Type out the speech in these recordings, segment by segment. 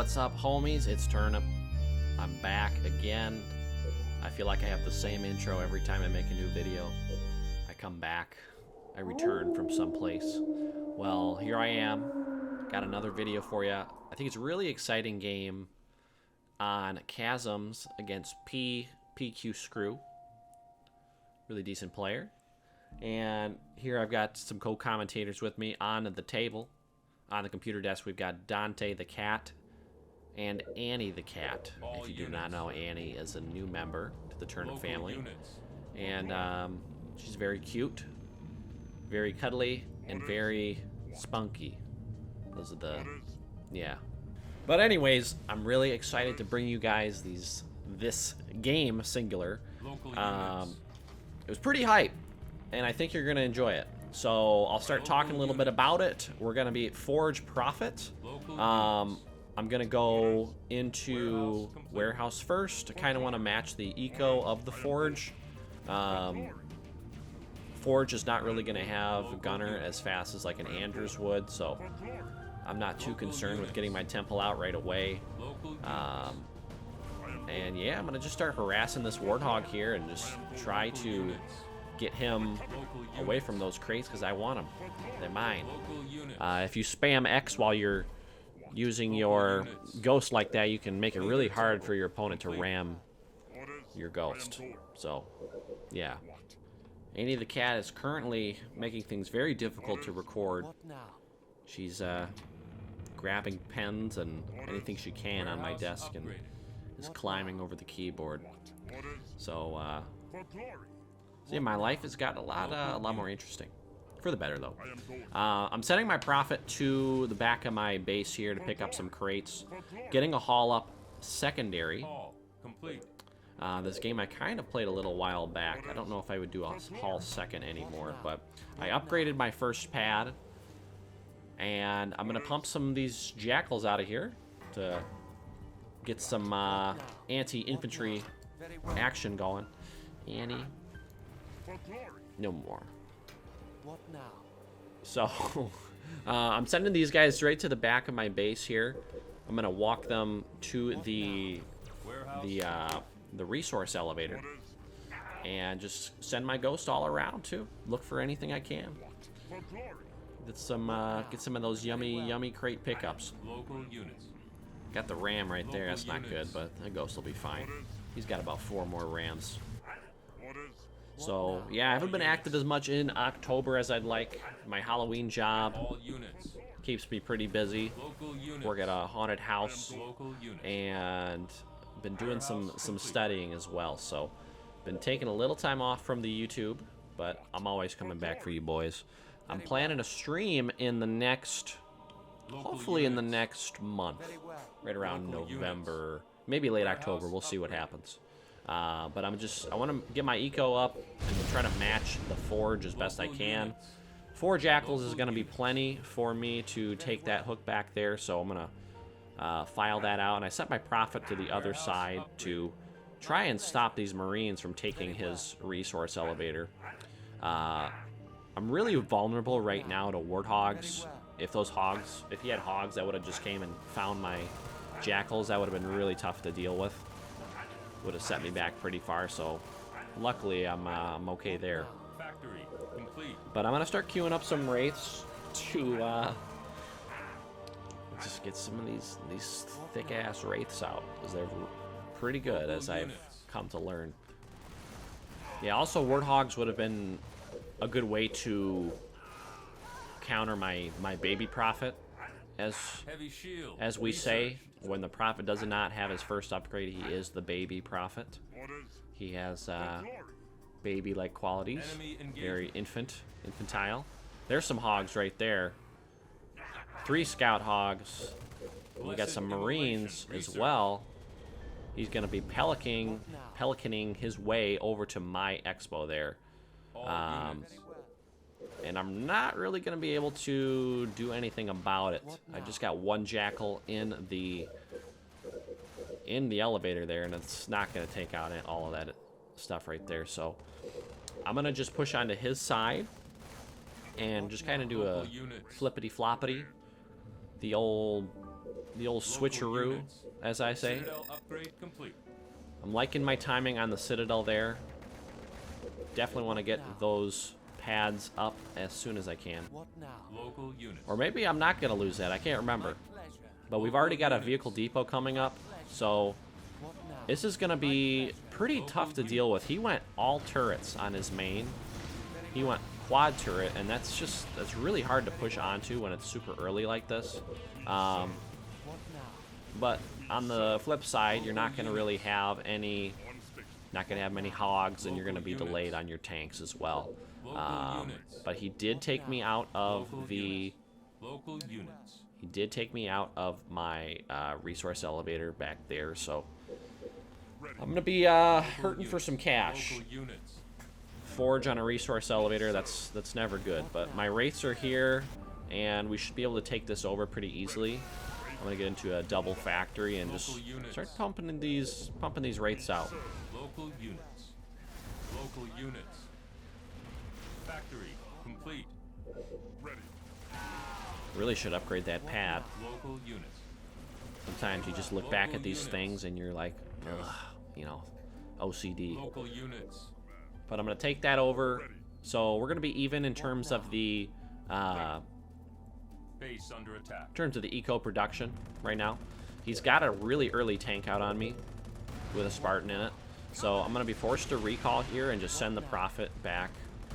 What's up, homies? It's Turnip. I'm back again. I feel like I have the same intro every time I make a new video. I come back. I return from someplace. Well, here I am. Got another video for you. I think it's a really exciting game on Chasms against PQ Screw. Really decent player. And here I've got some co-commentators with me on the table. On the computer desk, we've got Dante the cat and Annie the cat. If you do not know, Annie is a new member to the Turnip family. And she's very cute, very cuddly, and very spunky. Those are the, yeah. But anyways, I'm really excited to bring you guys this game, singular. It was pretty hype, and I think you're going to enjoy it. So I'll start talking a little bit about it. We're going to be at Forge Profit. I'm going to go into Warehouse first. I kind of want to match the eco of the Forge. Forge is not really going to have Gunner as fast as like an Andrews would, so I'm not too concerned with getting my temple out right away. And yeah, I'm going to just start harassing this Warthog here and just try to get him away from those crates because I want them. They're mine. If you spam X while you're using your ghost like that, you can make it really hard for your opponent to ram your ghost. So, yeah. Annie the cat is currently making things very difficult to record. She's grabbing pens and anything she can on my desk and is climbing over the keyboard. So yeah, my life has got a lot more interesting. For the better, though. I'm sending my profit to the back of my base here to pick up some crates. Getting a haul up secondary. This game I kind of played a little while back. I don't know if I would do a haul second anymore, but I upgraded my first pad. And I'm going to pump some of these jackals out of here to get some anti-infantry action going. Annie. No more. What now? So, I'm sending these guys straight to the back of my base here. I'm gonna walk them to the resource elevator, and just send my ghost all around too. Look for anything I can. Get some of those yummy crate pickups. Got the ram right there. That's not good, but the ghost will be fine. He's got about 4 more rams. So, yeah, I haven't been active as much in October as I'd like. My Halloween job keeps me pretty busy. Work at a haunted house, and been doing some studying as well. So, been taking a little time off from the YouTube, but I'm always coming back for you boys. I'm planning a stream in the next, hopefully in the next month, right around November, maybe late October. We'll see what happens. But I want to get my eco up and try to match the Forge as best I can. 4 jackals is going to be plenty for me to take that hook back there, so I'm going to file that out. And I set my profit to the other side to try and stop these Marines from taking his resource elevator. I'm really vulnerable right now to Warthogs. If he had hogs that would have just came and found my jackals, that would have been really tough to deal with. Would have set me back pretty far, so luckily I'm okay there. But I'm gonna start queuing up some wraiths to just get some of these thick ass wraiths out, because they're pretty good, as I've come to learn. Yeah, also Warthogs would have been a good way to counter my baby prophet, as we say. When the prophet does not have his first upgrade, he is the baby prophet. He has baby-like qualities, very infantile. There's some hogs right there. 3 scout hogs. We got some Marines as well. He's going to be pelicaning his way over to my expo there. And I'm not really going to be able to do anything about it. I just got 1 jackal in the elevator there, and it's not going to take out all of that stuff right there. So I'm going to just push onto his side and just kind of do a flippity-floppity. The old the old switcheroo, as I say. I'm liking my timing on the Citadel there. Definitely want to get those pads up as soon as I can. Or maybe I'm not going to lose that. I can't remember. But we've already got a vehicle depot coming up, so this is going to be pretty tough to deal with. He went all turrets on his main. He went quad turret, and that's really hard to push onto when it's super early like this. But on the flip side, you're not going to really have any, not going to have many hogs, and you're going to be delayed on your tanks as well. But he did take me out of the, he did take me out of my resource elevator back there, so I'm going to be hurting for some cash. Forge on a resource elevator, that's never good. But my wraiths are here, and we should be able to take this over pretty easily. I'm gonna get into a double factory and just start pumping these wraiths out. Local units. Factory complete. Ready. Really should upgrade that pad. Local units. Sometimes you just look back at these things and you're like, ugh, you know, OCD. Local units. But I'm gonna take that over. So we're gonna be even in terms of the base under attack. in terms of the eco production right now. He's got a really early tank out on me with a Spartan in it. So I'm gonna be forced to recall here and just send the Prophet back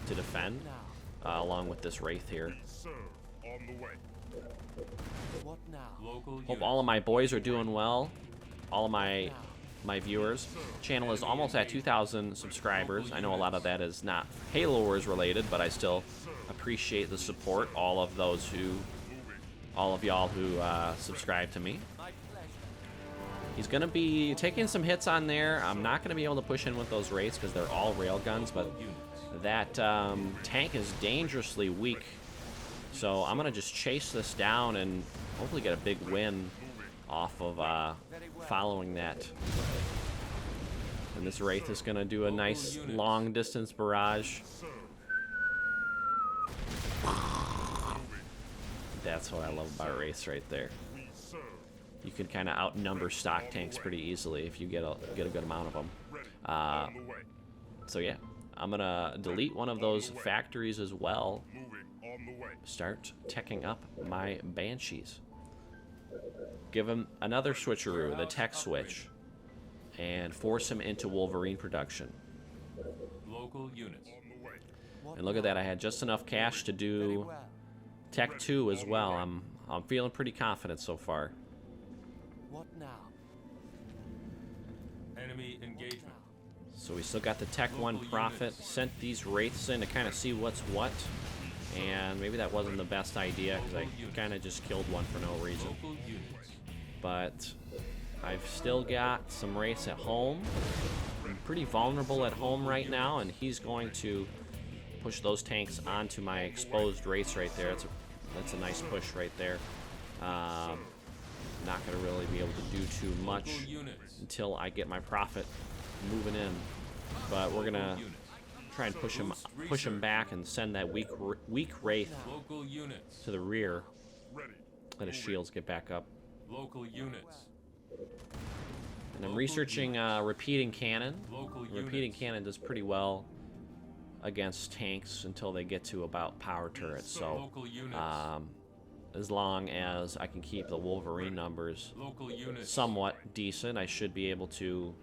to defend, along with this Wraith here. Hope all of my boys are doing well. All of my viewers. Channel is almost at 2,000 subscribers. I know a lot of that is not Halo Wars related, but I still appreciate the support. All of y'all who subscribe to me. He's gonna be taking some hits on there. I'm not gonna be able to push in with those Wraiths because they're all railguns, but that tank is dangerously weak. So I'm gonna just chase this down and hopefully get a big win off of following that. And this Wraith is gonna do a nice long distance barrage. That's what I love about Wraiths right there. You can kind of outnumber stock tanks pretty easily if you get a good amount of them. So yeah, I'm gonna delete one of those factories as well. Start teching up my Banshees. Give him another switcheroo, the tech switch, and force him into Wolverine production. Local units. And look at that, I had just enough cash to do Tech 2 as well. I'm feeling pretty confident so far. What now? Enemy engagement. So we still got the Tech 1 Prophet. Sent these Wraiths in to kind of see what's what. And maybe that wasn't the best idea because I kind of just killed one for no reason. But I've still got some Wraiths at home. I'm pretty vulnerable at home right now, and he's going to push those tanks onto my exposed Wraiths right there. That's a nice push right there. Not going to really be able to do too much until I get my Prophet moving in. But we're going to try and push him back and send that weak Wraith to the rear. Let his shields get back up. Local units. And I'm researching repeating cannon. Repeating cannon does pretty well against tanks until they get to about power turrets. So as long as I can keep the Wolverine numbers somewhat decent, I should be able to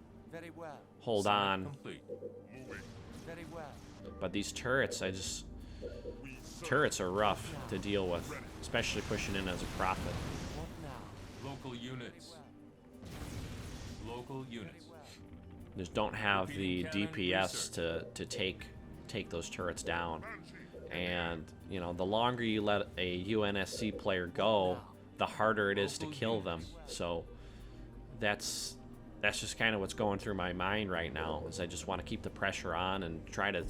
hold on. But these turrets, turrets are rough to deal with, especially pushing in as a Prophet. Local units. Local units. Just don't have the DPS to take those turrets down. And you know, the longer you let a UNSC player go, the harder it is to kill them. So that's just kind of what's going through my mind right now, is I just want to keep the pressure on and try to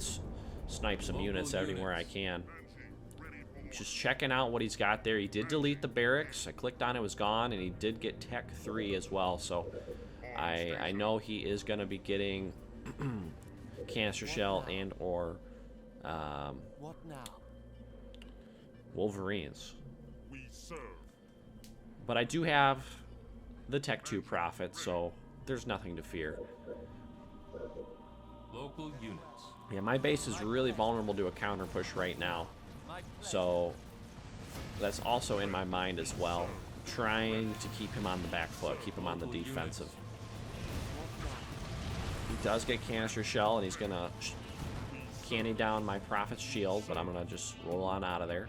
snipe some units everywhere I can. Just checking out what he's got there. He did delete the barracks. I clicked on it, was gone, and he did get Tech 3 as well. So I know he is going to be getting canister shell and or Wolverines. But I do have the Tech 2 profit, so there's nothing to fear. Local units. Yeah, my base is really vulnerable to a counter push right now. So that's also in my mind as well. Trying to keep him on the back foot, keep him on the defensive. He does get canister shell, and he's going to candy down my Prophet's shield, but I'm going to just roll on out of there.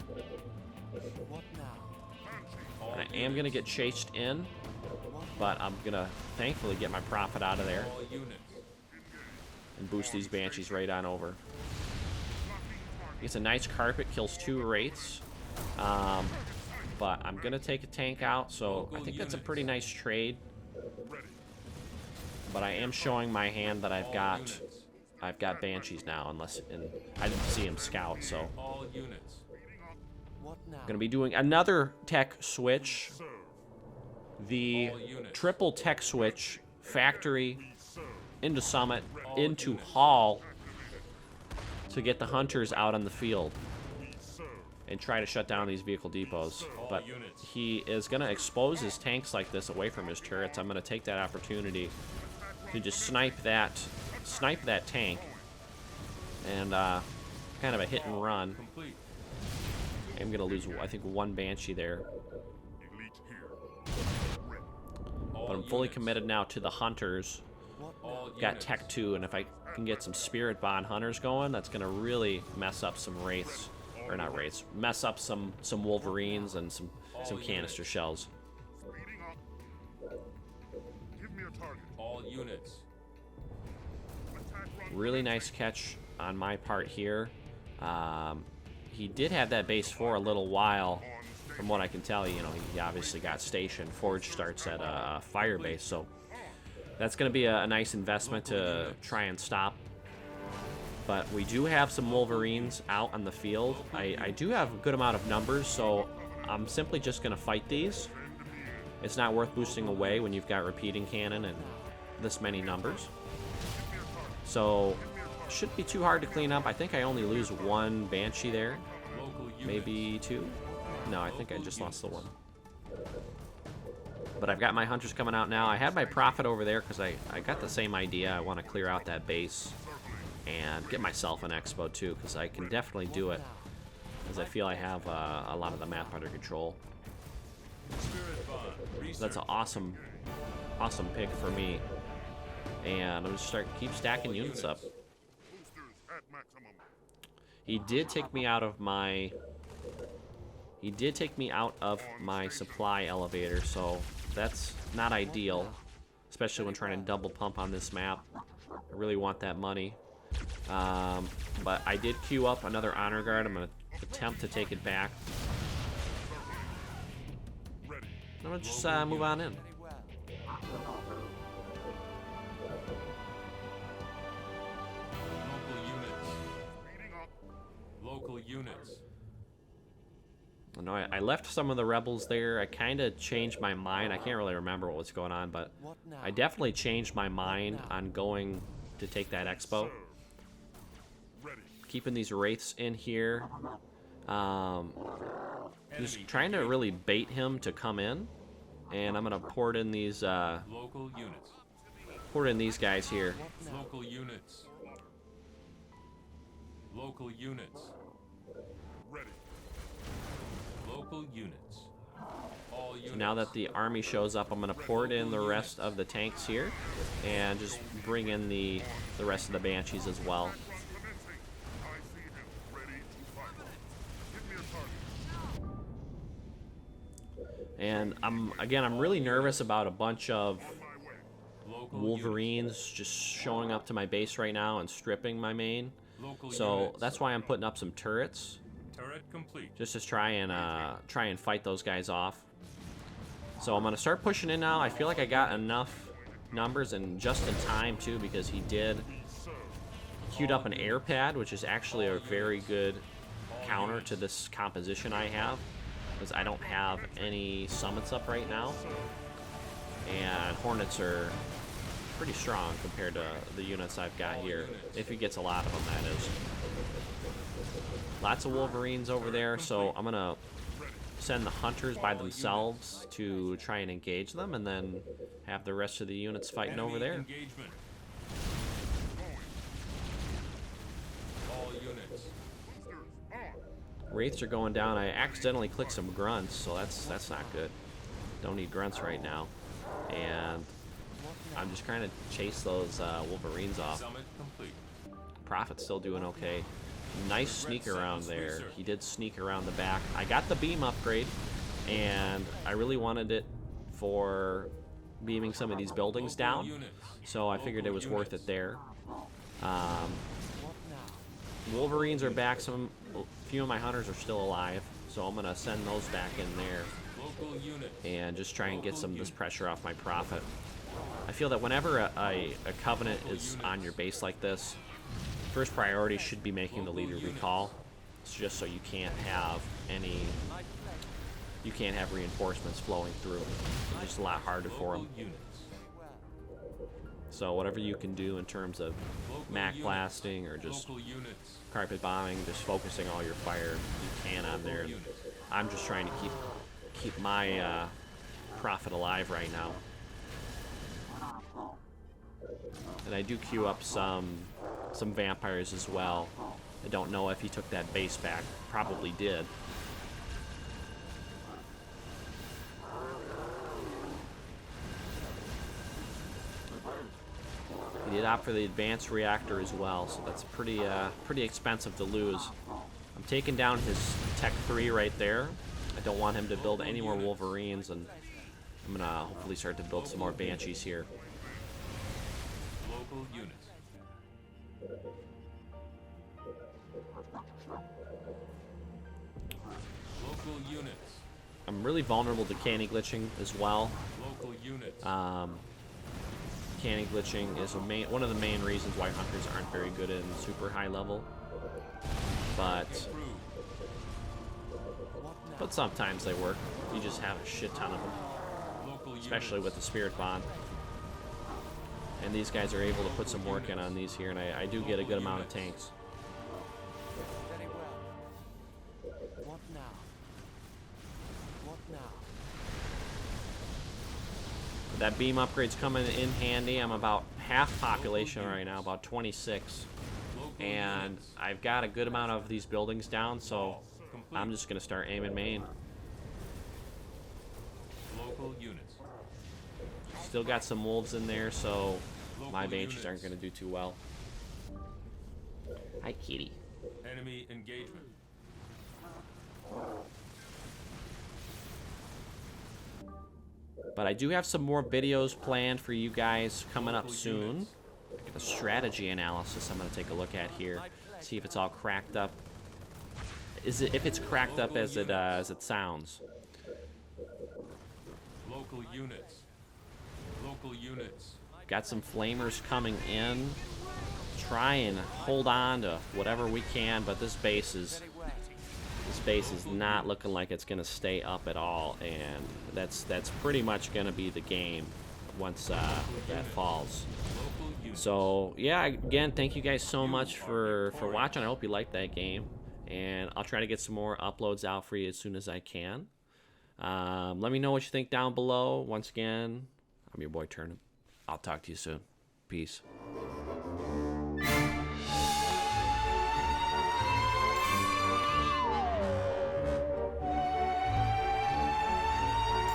What now? And I am going to get chased in, but I'm going to thankfully get my Prophet out of there All units. and boost these Banshees right on over. It's a nice carpet, kills 2 Wraiths. But I'm going to take a tank out, so I think that's a pretty nice trade. But I am showing my hand that I've got Banshees now, I didn't see him scout, so All units. What now? I'm going to be doing another tech switch. The triple tech switch, factory into summit, into hall, to get the hunters out on the field and try to shut down these vehicle depots. But he is going to expose his tanks like this away from his turrets. I'm going to take that opportunity to just snipe that tank, and kind of a hit and run. Complete. I'm going to lose, I think, 1 Banshee there. All But I'm fully units. committed now to the hunters. All Got units. Tech 2, and if I can get some Spirit Bond hunters going, that's going to really mess up some Wraiths. Or not Wraiths. Mess up some Wolverines and some canister shells. All units. Really nice catch on my part here. He did have that base for a little while. From what I can tell, you know, he obviously got stationed. Forge starts at a fire base, so that's going to be a nice investment to try and stop. But we do have some Wolverines out on the field. I do have a good amount of numbers, so I'm simply just going to fight these. It's not worth boosting away when you've got repeating cannon and this many numbers. So, shouldn't be too hard to clean up. I think I only lose 1 Banshee there. Local units. Maybe 2? No, I think I just lost the 1. But I've got my hunters coming out now. I had my Prophet over there because I got the same idea. I want to clear out that base and get myself an Expo too, because I can definitely do it, because I feel I have a lot of the map under control. Spirit bond. So that's an awesome pick for me. And I'm just keep stacking units up. He did take me out of my supply elevator, so that's not ideal, especially when trying to double pump on this map. I really want that money. But I did queue up another honor guard. I'm going to attempt to take it back. I'm going to just move on in. Very well. Local units. No, I left some of the rebels there. I kind of changed my mind. I can't really remember what was going on, but What now? I definitely changed my mind on going to take that Expo. Keeping these Wraiths in here. Just trying to really bait him to come in. And I'm going to port in these Local units. guys here. Local units. Local units. Local units. All units. Now that the army shows up, I'm going to port in the rest of the tanks here and just bring in the rest of the Banshees as well. And I'm really nervous about a bunch of Local Wolverines just showing up to my base right now and stripping my main. Local So units. that's why I'm putting up some turrets, Turret complete. just to try and fight those guys off. So I'm gonna start pushing in now. I feel like I got enough numbers and just in time too, because he queued up an air pad, which is actually a very good counter to this composition I have, because I don't have any summits up right now, and Hornets are pretty strong compared to the units I've got here, if he gets a lot of them, that is. Lots of Wolverines over there, so I'm gonna send the hunters by themselves to try and engage them, and then have the rest of the units fighting over there. Engagement. All units. Wraiths are going down. I accidentally clicked some grunts, so that's not good. Don't need grunts right now. And I'm just trying to chase those Wolverines off. Summit complete. Prophet's still doing okay. Nice sneak around there. He did sneak around the back. I got the beam upgrade, and I really wanted it for beaming some of these buildings down, so I figured it was worth it there. Wolverines are back. A few of my hunters are still alive, so I'm gonna send those back in there and just try and get some of this pressure off my Prophet. I feel that whenever a Covenant is on your base like this, first priority should be making the leader recall. It's just so you can't have reinforcements flowing through. It's just a lot harder for them. So whatever you can do in terms of MAC blasting or just carpet bombing, just focusing all your fire you can on there. I'm just trying to keep my Prophet alive right now. And I do queue up some vampires as well. I don't know if he took that base back. Probably did. He did opt for the advanced reactor as well, so that's pretty expensive to lose. I'm taking down his Tech 3 right there. I don't want him to build any more Wolverines, and I'm gonna hopefully start to build some more Banshees here. Local units. Local units. I'm really vulnerable to canny glitching as well. Local units. Canny glitching is one of the main reasons why hunters aren't very good in super high level. But sometimes they work. You just have a shit ton of them, especially with the Spirit Bond. And these guys are able to put some work in on these here, and I do get a good amount of tanks. Very well. What now? What now? That beam upgrade's coming in handy. I'm about half population right now, about 26. And I've got a good amount of these buildings down, so I'm just going to start aiming main. Local units. Still got some wolves in there, so my banshees aren't going to do too well. Hi, kitty. Enemy engagement. But I do have some more videos planned for you guys coming up soon. A strategy analysis I'm going to take a look at here. See if it's all cracked up. If it's cracked up as it sounds. Local units. Local units. Got some flamers coming in. Try and hold on to whatever we can, but this base is not looking like it's going to stay up at all, and that's pretty much going to be the game once that falls. So yeah, again, thank you guys so much for watching. I hope you liked that game, and I'll try to get some more uploads out for you as soon as I can. Let me know what you think down below. Once again, I'm your boy Turnip. I'll talk to you soon. Peace.